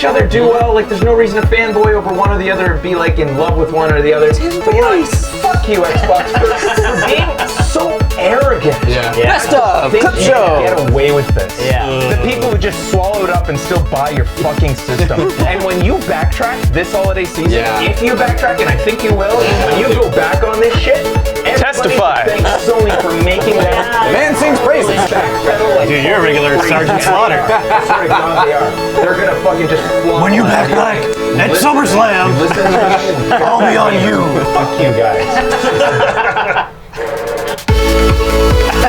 other do well. Like, there's no reason to fanboy over one or the other and be like in love with one or the other. But you know, fuck you, Xbox, for being so arrogant. Yeah. Best of Think clip you show. can get away with this. Yeah. The people who just swallow it up and still buy your fucking system. And when you backtrack this holiday season, if you backtrack, and I think you will, when you go back on this shit, testify. Thanks Sony for making that. The man sings praises. Dude, you're a regular Sergeant Slaughter. Swear to God, they are. They're gonna fucking just flop. When you backtrack at SummerSlam, I'll be on you. Fuck you guys.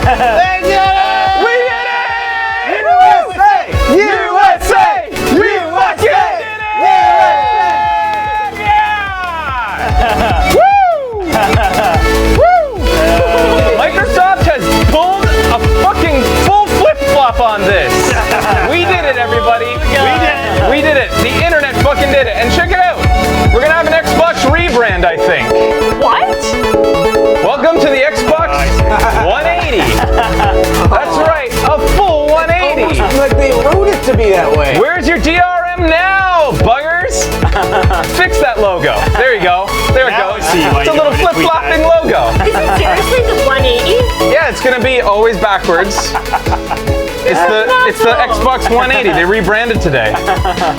They did it! We did it! USA! USA! USA! Yeah! Woo! Woo! Microsoft has pulled a fucking full flip-flop on this. We did it, everybody. We did it. The internet fucking did it. And check it out. We're gonna have an Xbox rebrand, I think. What? Welcome to the Xbox 180. That's right, a full 180. Like they wrote it to be that way. Where's your DRM now, buggers? Fix that logo. There you go. There it Now goes. I see why It's a you little wanted to tweet flip-flopping logo. Is it seriously the 180? Yeah, it's gonna be always backwards. It's the Xbox 180. They rebranded today.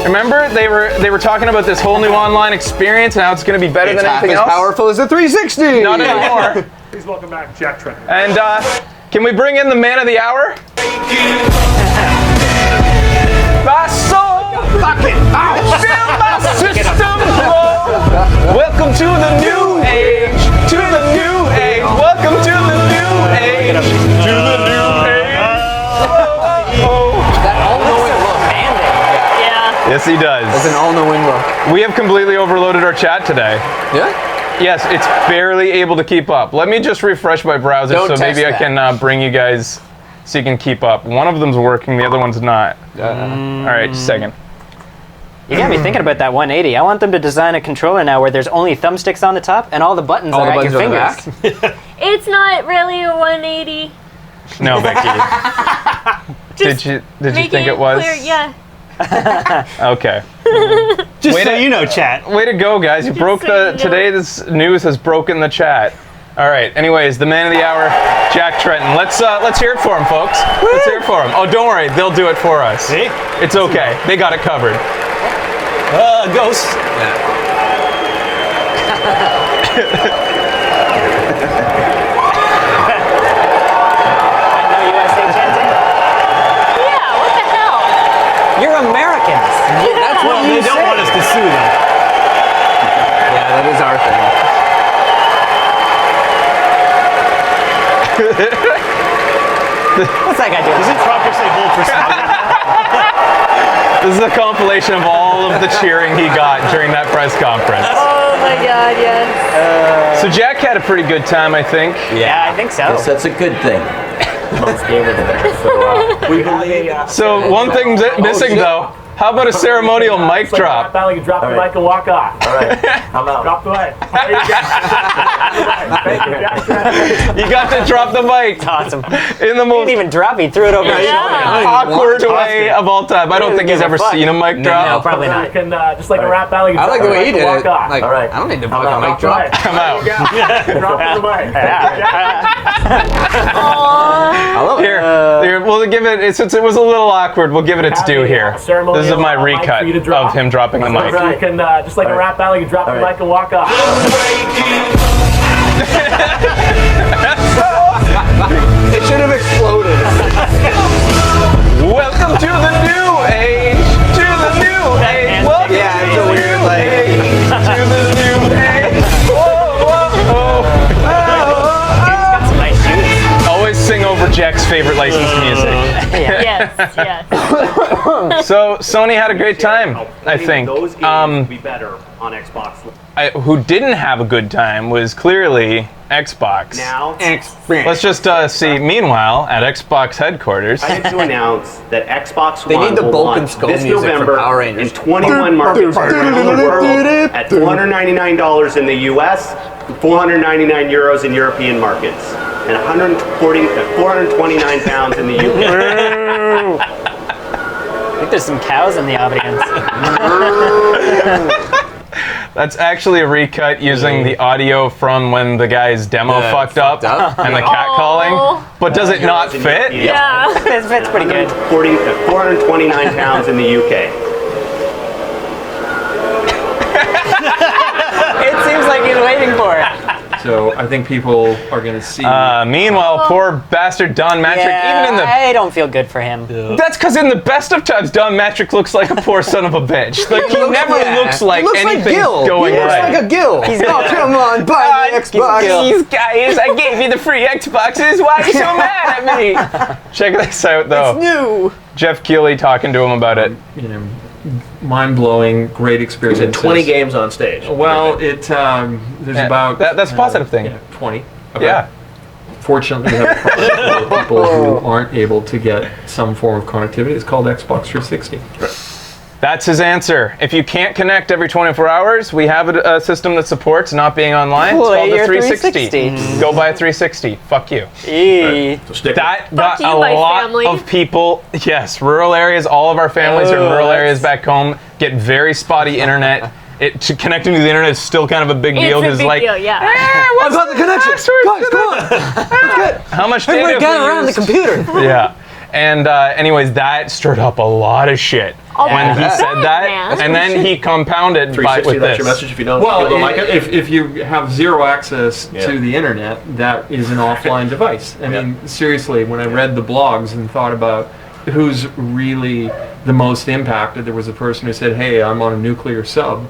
Remember, they were talking about this whole new online experience and how it's gonna be better than Half anything as else. powerful as the 360. Not anymore. Please welcome back Jack Trent. And can we bring in the man of the hour? My soul, fucking feel my system blow. Welcome to the new age. To the new age. Welcome to the new age. To the new age. That all-knowing look. Yeah. Yes, he does. It's an all-knowing look. We have completely overloaded our chat today. Yeah? Yes, it's barely able to keep up. Let me just refresh my browser Don't so test maybe I that. can bring you guys so you can keep up. One of them's working, the other one's not. All right, just a second. You got me thinking about that 180. I want them to design a controller now where there's only thumbsticks on the top and all the buttons All are the at your buttons on the fingers. It's not really a 180. No, Becky. Just did you make think it was? Clear, yeah. Okay. Just Way so to- you know, chat. Way to go, guys. You broke so the. you know. Today, this news has broken the chat. All right. Anyways, the man of the hour, Jack Trenton. Let's hear it for him, folks. Let's hear it for him. Oh, don't worry. They'll do it for us. See? It's okay. They got it covered. Ghost. No USA chanting? Yeah, what the hell? You're Americans. That's what They you don't say. want us to sue them. Yeah, that is our thing. What's that guy doing? Isn't Trump say hold for something? This is a compilation of all of the cheering he got during that press conference. Oh my god, yes. So Jack had a pretty good time, I think. Yeah, I think so. Yes, that's a good thing. We believe. So one thing missing though. How about a ceremonial mic drop? You can drop the mic and walk off. All right, I'm out. Drop the mic. There you go. Thank you, Jack Trent. You got to drop the mic Awesome. in the He most didn't even drop it. He threw it over his shoulder. awkward way of all time. I don't think he's give a ever fuck. seen a mic No, drop. probably You not. can, just like a rap battle, you can I like drop the way he mic did and it. walk off. Like, All right. I don't need to I'm fucking out. mic drop. I'm out. Drop the mic. I love it. Here, we'll give it. Since it was a little awkward, we'll give it its due here. This is my recut of him dropping the mic. You can, just like a rap battle, you can drop the mic and walk off. It should have exploded. Welcome to the new age. To the new age. Welcome Yeah, to it's a the weird, new like- age. To the new age. Whoa, whoa, Some nice shoes. oh. Always sing over Jack's favorite licensed music. Yes, yes. So Sony had a great time, I think. Those games would be better on Xbox. Who didn't have a good time was clearly Xbox. Now, Let's just see. Meanwhile, at Xbox headquarters, I have to announce that Xbox They One need the will Bulk and launch Skull this music from November Power Rangers. in 21 markets around the world at $499 in the US, 499 euros in European markets, and 429 pounds in the UK. think there's some cows in the audience. That's actually a recut using the audio from when the guy's demo fucked up and the cat calling. But does it not fit? Yeah. It fits pretty good. 429 pounds in the UK. It seems like he's waiting for it. So I think people are going to see. Meanwhile, poor bastard Don Matrick, Yeah, even in the... I don't feel good for him. That's because in the best of times, Don Matrick looks like a poor son of a bitch. Like, he never looks like anything's going He looks right. like a Gil. Oh, come on, buy the Xbox. These guys, I gave you the free Xboxes. Why are you so mad at me? Check this out, though. It's new. Jeff Keighley talking to him about it. You know, mind-blowing, great experience. 20 games on stage. Well, there's about That's a positive thing. yeah, 20. Yeah. Fortunately, we have a product for people who aren't able to get some form of connectivity. It's called Xbox 360. That's his answer. If you can't connect every 24 hours, we have a system that supports not being online. It's called the 360. Go buy a 360. Fuck you. So stick That Fuck got you, a my lot family. of people. Yes, rural areas. All of our families are in rural areas back home. Get very spotty internet. Connecting to the internet is still kind of a big deal. It's a big deal, yeah. I've got the connection. Guys, come on. That's good. How much data Everybody have gather we around the used? computer. Yeah. And anyways, that stirred up a lot of shit when he said that, man. and then he compounded by 360, with that's this. your message if you don't, Well, if you don't like it. if you have zero access Yeah. to the internet, that is an offline device. I mean, seriously, when I read the blogs and thought about who's really the most impacted, there was a person who said, "Hey, I'm on a nuclear sub."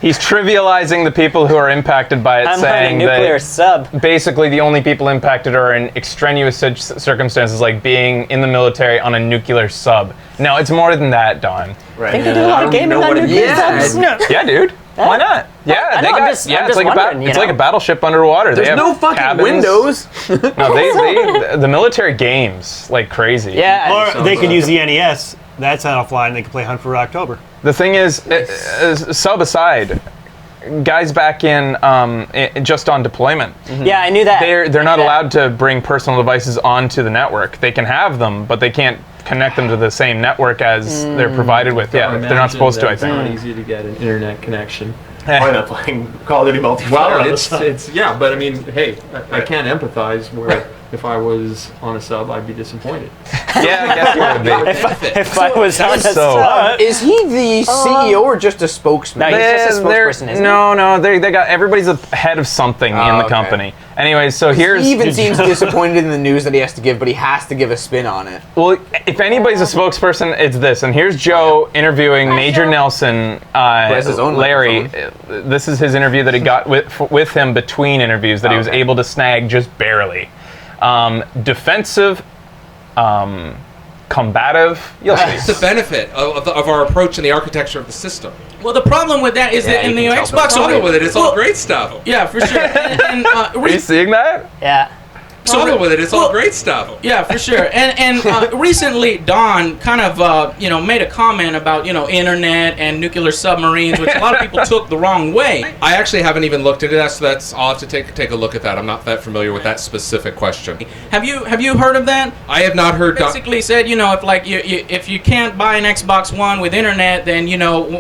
He's trivializing the people who are impacted by it, I'm on a saying nuclear that sub. basically the only people impacted are in extraneous circumstances, like being in the military on a nuclear sub. No, it's more than that, Don. I think they do a lot of gaming on nuclear subs. Yeah, dude. Why not? Yeah, I know, I'm just it's like wondering, it's like a battleship underwater. They There's have no fucking cabins. windows. No, the military games like crazy. Yeah. Or they could use the NES. That's offline. They can play Hunt for October. The thing is, sub aside, guys back in just on deployment. Yeah, I knew that. They're not allowed to bring personal devices onto the network. They can have them, but they can't connect them to the same network as they're provided with. Yeah, they're not supposed to, I It's not think. easy to get an internet connection. Why not playing Call of Duty multiplayer? Well, on the it's side? yeah, but I mean, hey, I can't empathize where if I was on a sub, I'd be disappointed. Yeah, I guess you would be. If I was on a So- sub. Is he the CEO or just a spokesman? No, he's just a spokesperson, isn't he? No, they got everybody's a head of something in the okay. company. Anyways, so here's He even seems disappointed in the news that he has to give, but he has to give a spin on it. well, if anybody's a spokesperson, it's this. And here's Joe interviewing Major Nelson, has his own Larry. microphone. This is his interview that he got with him between interviews that he was able to snag just barely. Defensive, combative. You'll That's see. the benefit of our approach and the architecture of the system. Well, the problem with that is that in the Xbox, Problem with it, it's all great stuff. Yeah, for sure. And, Are you seeing that? Yeah. Problem with it, it's all great stuff. Yeah, for sure. And recently, Don kind of made a comment about internet and nuclear submarines, which a lot of people took the wrong way. I actually haven't even looked into that, so I'll have to take a look at that. I'm not that familiar with that specific question. Have you heard of that? I have not heard. Basically said, if you can't buy an Xbox One with internet, then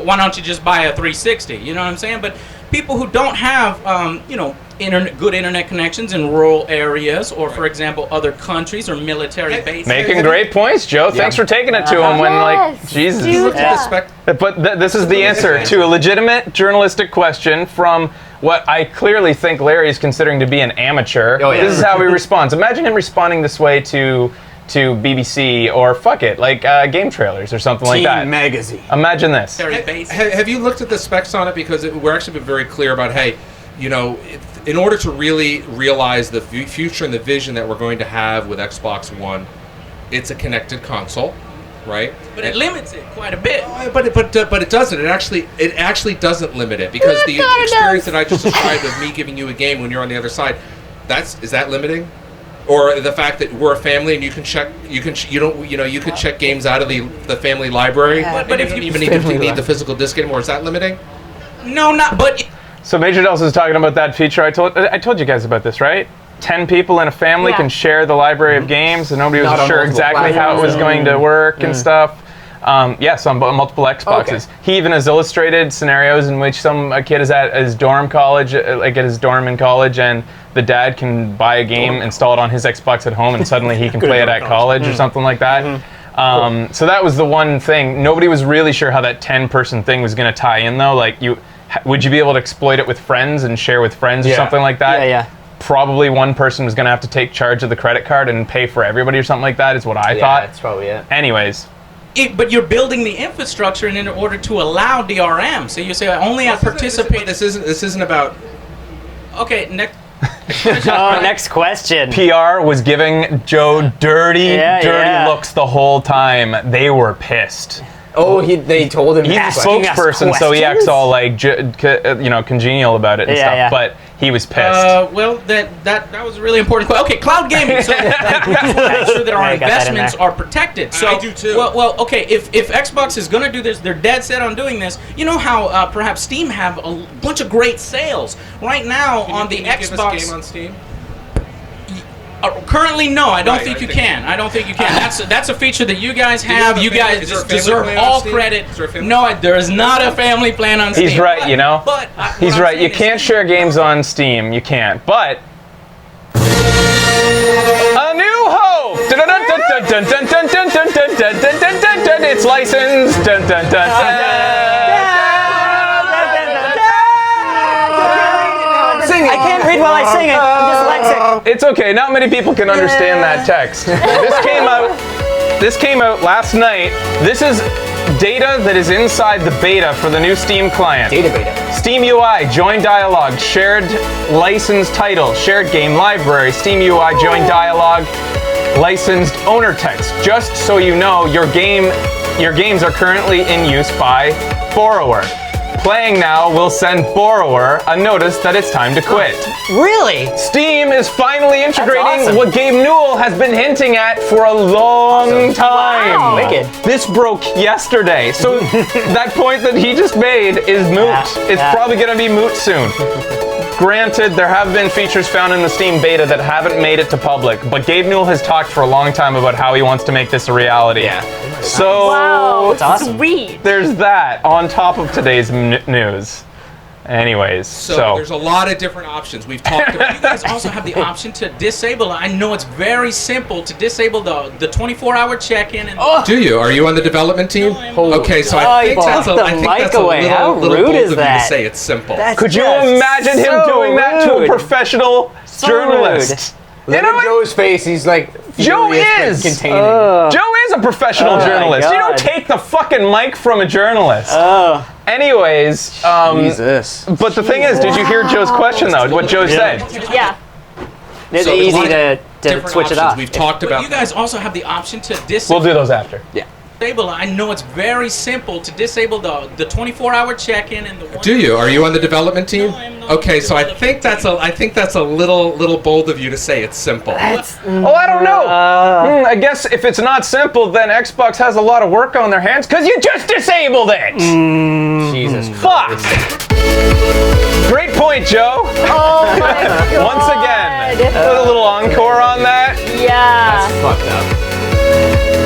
why don't you just buy a 360? You know what I'm saying? But people who don't have good internet connections in rural areas, or for example other countries or military bases. Making great points, Joe. Thanks for taking it to him when, like, Jesus. But this is the answer to a legitimate journalistic question from what I clearly think Larry is considering to be an amateur. Oh, yeah. This is how he responds. Imagine him responding this way to BBC or fuck it, like game trailers or something like that. Team Magazine. Imagine this. Have you looked at the specs on it? Because we're actually been very clear about, hey, in order to really realize the future and the vision that we're going to have with Xbox One, it's a connected console, right? But it limits it quite a bit. But it doesn't. It actually doesn't limit it, because the experience that I just described of me giving you a game when you're on the other side, is that limiting? Or the fact that we're a family and you could check games out of the family library, but if you even need the physical disc anymore, is that limiting? No, not. But So Major Nelson is talking about that feature. I told you guys about this, right? 10 people in a family can share the library of games, and nobody was Not on sure multiple exactly how it was going to work and stuff. Yes, on multiple Xboxes. Okay. He even has illustrated scenarios in which a kid is at his dorm college, like at his dorm in college, and the dad can buy a game, install it on his Xbox at home, and suddenly he can play it at college or something like that. So that was the one thing. Nobody was really sure how that 10-person thing was going to tie in, though. Like, would you be able to exploit it with friends and share with friends or something like that? Yeah. Probably one person was going to have to take charge of the credit card and pay for everybody or something like that, is what I thought. That's probably it. Anyways. But you're building the infrastructure in order to allow DRM. So you say only I participate. This isn't about. Okay, next. Next question. PR was giving Joe dirty looks the whole time. They were pissed. Oh, they told him. He's a spokesperson, so he acts all like congenial about it and stuff. But he was pissed. Well, that was a really important question. Okay, cloud gaming. So make sure that our investments are protected. So I do too. Well, okay. If Xbox is going to do this, they're dead set on doing this. You know how perhaps Steam have a bunch of great sales right now on the Xbox. Give us a game on Steam? Currently, no. I don't think you can. I don't think you can. That's a feature that you guys have. You guys deserve all credit. No, there is not a family plan on Steam. He's right, But he's right. You can't share games on Steam. You can't. But A New Hope. It's licensed. I can't read while I sing it. I'm dyslexic. It's okay. Not many people can understand that text. This came out last night. This is data that is inside the beta for the new Steam client. Data beta. Steam UI, join dialogue, shared license title, shared game library, Steam UI, join dialogue, licensed owner text. Just so you know, your games are currently in use by Borrower. Playing now will send Borrower a notice that it's time to quit. Really? Steam is finally integrating what Gabe Newell has been hinting at for a long time. Wow. Wicked. This broke yesterday, so that point that he just made is moot. It's probably going to be moot soon. Granted, there have been features found in the Steam beta that haven't made it to public, but Gabe Newell has talked for a long time about how he wants to make this a reality. Yeah. So Wow, That's awesome. sweet. there's that on top of today's news. Anyways, so there's a lot of different options. We've talked about. You guys also have the option to disable. I know it's very simple to disable the 24-hour check-in. And Do you? Are you on the development team? Okay, so I think that's a How little rude bold is of you to that? say it's simple. could you imagine him doing that to a professional journalist? Look at Joe's face. He's like Joe furious, but is! containing. Joe is a professional Oh my journalist. You don't God. take the fucking mic from a journalist. Oh. Anyways, Jesus. but the thing is, did you hear Joe's question though? What Joe said? Yeah. It's So there's a easy lot of to different switch it options. off. We've talked about. you guys also have the option to We'll disable. do those after. I know it's very simple to disable the 24-hour check-in and the. Do you? Are you on the development team? No, I'm not. Okay, so I think that's a little bold of you to say it's simple. Oh, I don't know. I guess if it's not simple, then Xbox has a lot of work on their hands because you just disabled it. Jesus. Fuck. Great point, Joe. Oh my god. Once again, put a little encore on that. Yeah. Fucked up.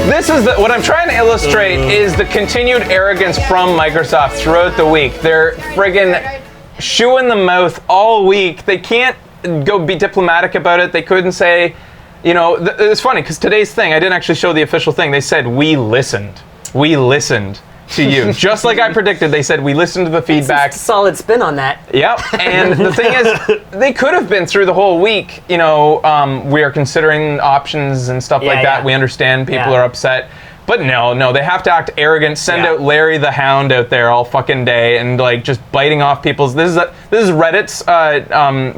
This is what I'm trying to illustrate is the continued arrogance from Microsoft throughout the week. They're friggin' shoe in the mouth all week. They can't go be diplomatic about it. They couldn't say, it's funny because today's thing, I didn't actually show the official thing. They said, we listened. We listened to you. Just like I predicted, they said, we listened to the feedback. Solid spin on that. Yep, and the thing is, they could have been through the whole week, we are considering options and stuff like that. We understand people are upset. But no, they have to act arrogant, send out Larry the Hound out there all fucking day and just biting off people's... This is Reddit's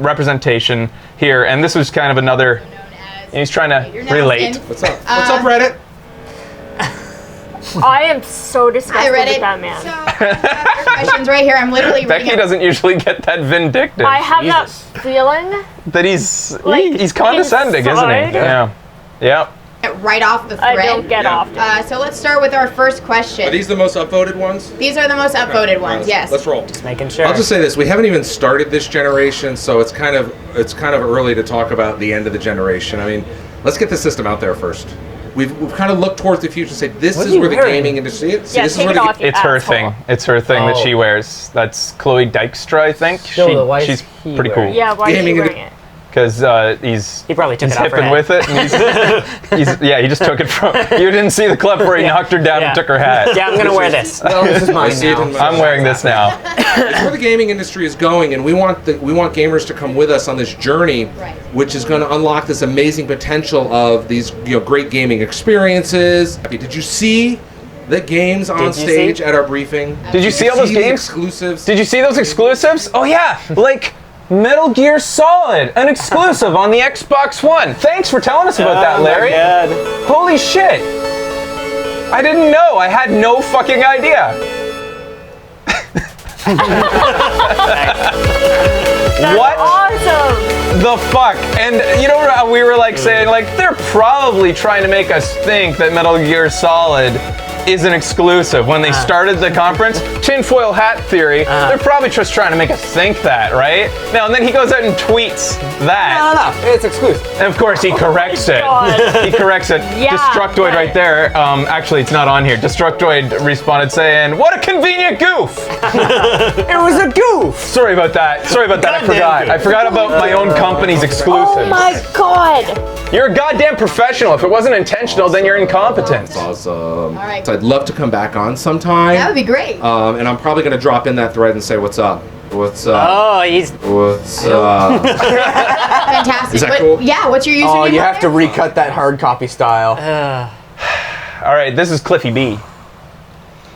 representation here, and this was kind of another... He's trying to relate. What's up? What's up, Reddit? I am so disgusted with that man. So, I have your questions right here. I'm literally reading Becky doesn't usually get that vindictive. I have that feeling that he's like, he's condescending, isn't he? inside. Yeah. right off the thread. I don't get often. So let's start with our first question. Are these the most upvoted ones? These are the most upvoted ones, yes. Let's roll. Just making sure. I'll just say this: we haven't even started this generation, so it's kind of early to talk about the end of the generation. I mean, let's get the system out there first. we've kind of looked towards the future and said, this is where the gaming industry is. Yeah, this is take where it off, you It's her asshole. thing. It's her thing that she wears. That's Chloe Dykstra, I think. She's pretty cool. Yeah, why is he wearing it? Because he probably took he's it off her hipping head. with it. And he just took it from. You didn't see the clip where he knocked her down and took her hat. Yeah, I'm gonna wear this. Well, this is mine now. I'm wearing this now. It's where the gaming industry is going, and we want gamers to come with us on this journey, which is going to unlock this amazing potential of these great gaming experiences. Did you see the games on stage at our briefing? Did you see all those games? Exclusives. Did you see those exclusives? Oh yeah, like Metal Gear Solid, an exclusive on the Xbox One. Thanks for telling us about that, Larry. My God. Holy shit! I didn't know. I had no fucking idea. What? Awesome. The fuck? And you know, we were like saying, like, they're probably trying to make us think that Metal Gear Solid is an exclusive. When they started the conference, tinfoil hat theory, they're probably just trying to make us think that, right? Now, and then he goes out and tweets that. No, it's exclusive. And of course, he corrects it. God. He corrects it. Yeah, Destructoid right there. Actually, it's not on here. Destructoid responded saying, "What a convenient goof." It was a goof. Sorry about that. Sorry about that. I forgot. I forgot about my own company's exclusives. Oh my god. You're a goddamn professional. If it wasn't intentional, then you're incompetent. That's awesome. All right. So I'd love to come back on sometime. That would be great. And I'm probably going to drop in that thread and say, what's up? What's up? Oh, he's. What's up? Fantastic. Is that What- cool? Yeah, what's your username? Oh, you on have to there? recut that hard copy style. All right, this is Cliffy B.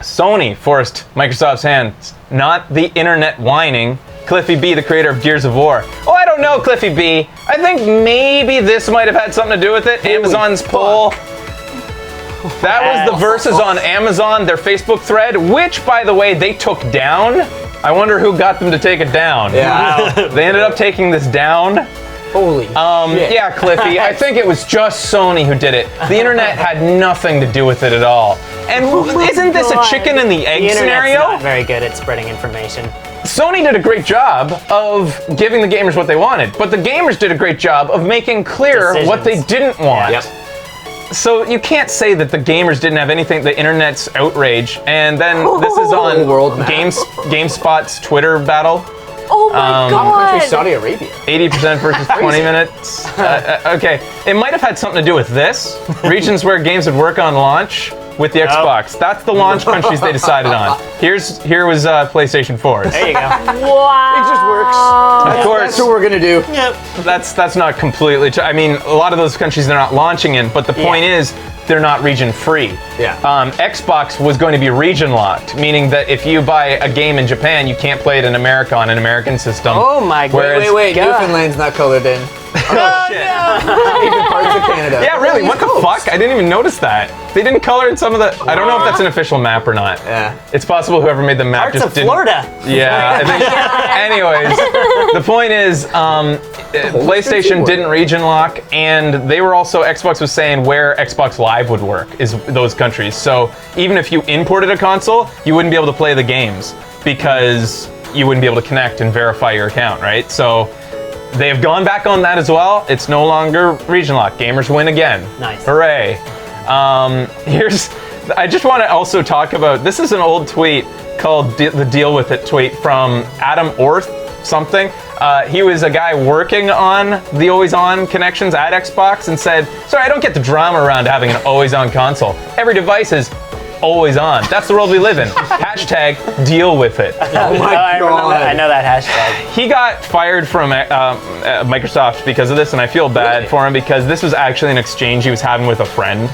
Sony forced Microsoft's hands, not the internet whining. Cliffy B, the creator of Gears of War. Oh, I don't know, Cliffy B. I think maybe this might have had something to do with it. Amazon's poll. That was the verses on Amazon, their Facebook thread, which, by the way, they took down. I wonder who got them to take it down. Yeah. They ended up taking this down. Holy shit. Yeah, Cliffy, I think it was just Sony who did it. The internet had nothing to do with it at all. And isn't this a chicken and the egg The internet's scenario? not very good at spreading information. Sony did a great job of giving the gamers what they wanted, but the gamers did a great job of making clear what they didn't want. Yep. So you can't say that the gamers didn't have anything, the internet's outrage, and then this is on GameSpot's Twitter battle. Oh my god. Saudi Arabia. 80% versus 20 minutes. Okay, it might have had something to do with this. Regions where games would work on launch with the Xbox. That's the launch countries they decided on. Here was PlayStation 4's. There you go. Wow. It just works. Of course. That's what we're gonna do. Yep. That's not completely true. I mean, a lot of those countries they're not launching in, but the point is they're not region free. Yeah. Xbox was going to be region locked, meaning that if you buy a game in Japan, you can't play it in America on an American system. Oh my god. Whereas- Wait, Newfoundland's not colored in. Oh shit. Even parts of Canada. Yeah, really? What the fuck? I didn't even notice that. They didn't color in some of the. I don't know if that's an official map or not. Yeah. It's possible whoever made the map Parts just of didn't. Florida. Yeah. I think, anyways, the point is, PlayStation didn't region lock, and they were also Xbox was saying where Xbox Live would work is those countries. So even if you imported a console, you wouldn't be able to play the games because you wouldn't be able to connect and verify your account, right? So. They have gone back on that as well. It's no longer region lock. Gamers win again. Nice. Hooray. I just want to also talk about, this is an old tweet called the Deal With It tweet from Adam Orth something. He was a guy working on the always on connections at Xbox and said, sorry, I don't get the drama around having an always on console. Every device is always on. That's the world we live in. Hashtag deal with it. Oh my god. I know that hashtag. He got fired from Microsoft because of this, and I feel bad for him because this was actually an exchange he was having with a friend.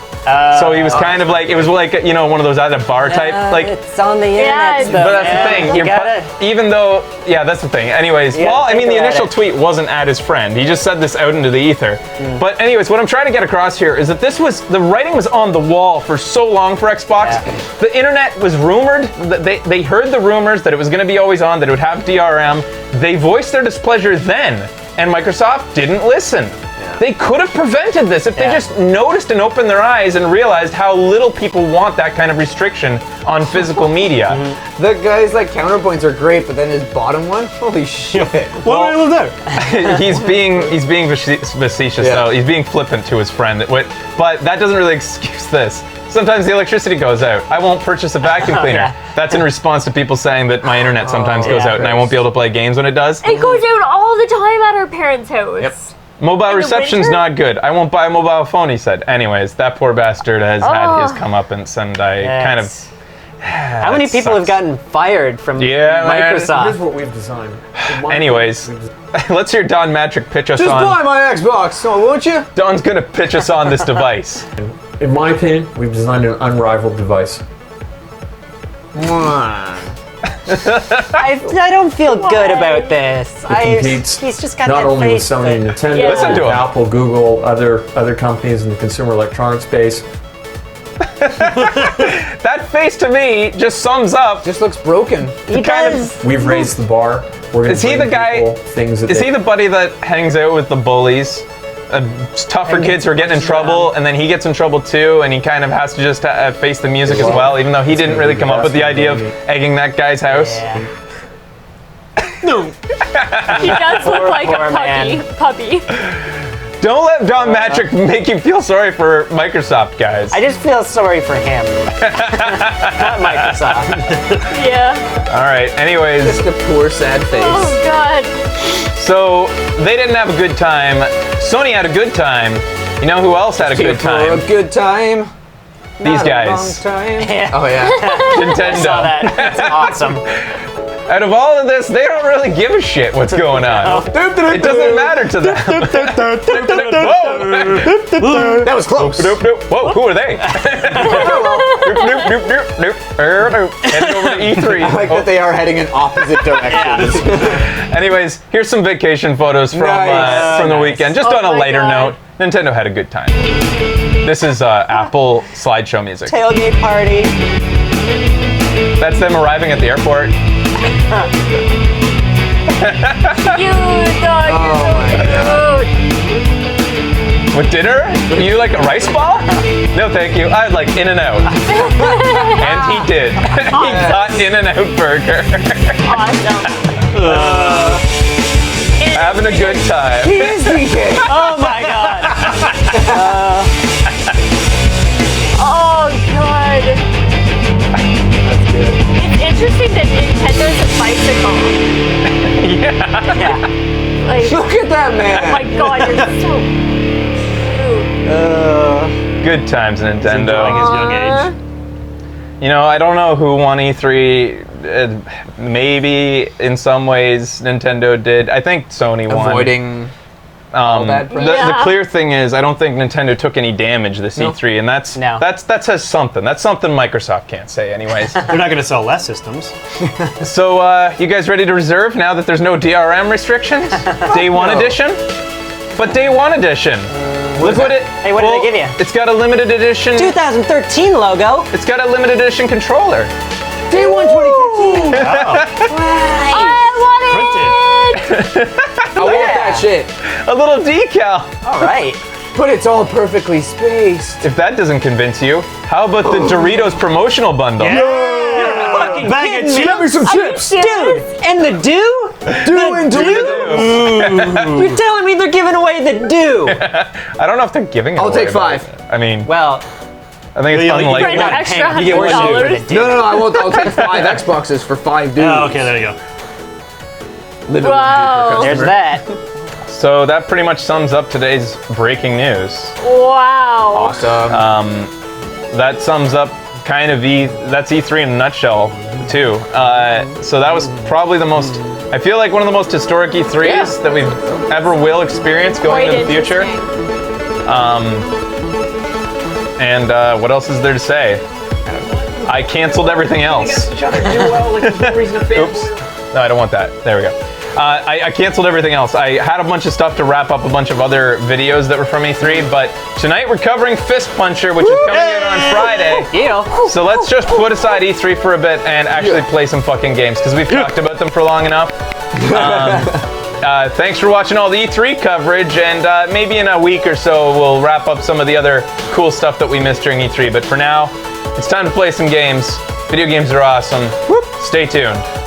So he was kind of like, it was like, you know, one of those at a bar type. Like, it's on the internet. but that's the thing. Even though, yeah, that's the thing. Anyways, well, I mean, the initial tweet wasn't at his friend. He just said this out into the ether. But anyways, what I'm trying to get across here is that the writing was on the wall for so long for Xbox. The internet was rumored, they heard the rumors that it was going to be always on, that it would have DRM. They voiced their displeasure then, and Microsoft didn't listen. They could have prevented this if they just noticed and opened their eyes and realized how little people want that kind of restriction on physical media. The guy's like counterpoints are great, but then his bottom one, holy shit. What do I live there? he's being facetious though. He's being flippant to his friend. But that doesn't really excuse this. Sometimes the electricity goes out. I won't purchase a vacuum cleaner. That's in response to people saying that my internet sometimes goes out and I won't be able to play games when it does. It goes out all the time at our parents' house. Yep. Mobile reception's not good. I won't buy a mobile phone, he said. Anyways, that poor bastard has had his comeuppance, and I kind of... How many people have gotten fired from Microsoft? Here's what we've designed. Anyways, let's hear Don Matrick pitch us Just on... buy my Xbox, won't you? Don's gonna pitch us on this device. In my opinion, we've designed an unrivaled device. I don't feel good about this. It competes he's just got not that only with face Sony and Nintendo, Yeah. Listen to him. Apple, Google, other companies in the consumer electronics space. That face to me just sums up... Just looks broken. He does. We've raised the bar. We're gonna Is he bring the guy... people things that Is he the buddy that hangs out with the bullies? Tougher kids who are getting in trouble, and then he gets in trouble too, and he kind of has to just face the music as well, even though he didn't really come up with the idea of egging that guy's house. No. He does look like a puppy. Don't let Don Matrick make you feel sorry for Microsoft, guys. I just feel sorry for him. Not Microsoft. Yeah. All right, anyways. Just a poor, sad face. Oh, God. So, they didn't have a good time. Sony had a good time. You know who else had a good time? For a good time. These Not guys. A long time. Yeah. Oh, yeah. Nintendo. I saw that. That's awesome. Out of all of this, they don't really give a shit what's going on. It doesn't matter to them. Whoa! That was close. Whoa, who are they? Heading over to E3. I like that they are heading in opposite directions. Anyways, here's some vacation photos from the weekend. Just on a lighter note, Nintendo had a good time. This is Apple slideshow music. Tailgate party. That's them arriving at the airport. You dog, With dinner? You like a rice ball? No, thank you. I'd like In-N-Out. And he did. He got In-N-Out burger. Awesome. Having a good time. He is DK. Oh my god. Oh, God. It's interesting that Nintendo's a bicycle. Yeah. Like, Look at that man. oh, my God, you're so cute. Good times, Nintendo. Enjoying his young age. You know, I don't know who won E3. Maybe in some ways Nintendo did. I think Sony won. Avoiding all bad press. The clear thing is, I don't think Nintendo took any damage this E3, and that says something. That's something Microsoft can't say, anyways. They're not going to sell less systems. So, you guys ready to reserve now that there's no DRM restrictions? Day one edition? But Day one edition. Look what it. Hey, what did they give you? It's got a limited edition. 2013 logo. It's got a limited edition controller. Day 1 2013. I want it! I want that shit. A little decal. All right. But it's all perfectly spaced. If that doesn't convince you, how about the Doritos promotional bundle? Fucking Bag of kidding me? Get me some chips. Dude, and the do? Do and do. You're telling me they're giving away the do? I don't know if they're giving it I'll away, take but- 5. I mean, Well, I think it's For For unlikely. an extra you get one $100. No, I won't. I'll take 5 Xboxes for 5 dudes. Oh, okay, there you go. Literally Wow. there's that. So that pretty much sums up today's breaking news. Wow. Awesome. That sums up kind of that's E3 in a nutshell, too. So that was probably the most, I feel like one of the most historic E3s that we've ever will experience going into the future. And what else is there to say? I canceled everything else. Oops. No, I don't want that. There we go. I canceled everything else. I had a bunch of stuff to wrap up a bunch of other videos that were from E3, but tonight we're covering Fist Puncher, which is coming out on Friday. So let's just put aside E3 for a bit and actually play some fucking games, because we've talked about them for long enough. Thanks for watching all the E3 coverage, and maybe in a week or so we'll wrap up some of the other cool stuff that we missed during E3. But for now, it's time to play some games. Video games are awesome. Stay tuned.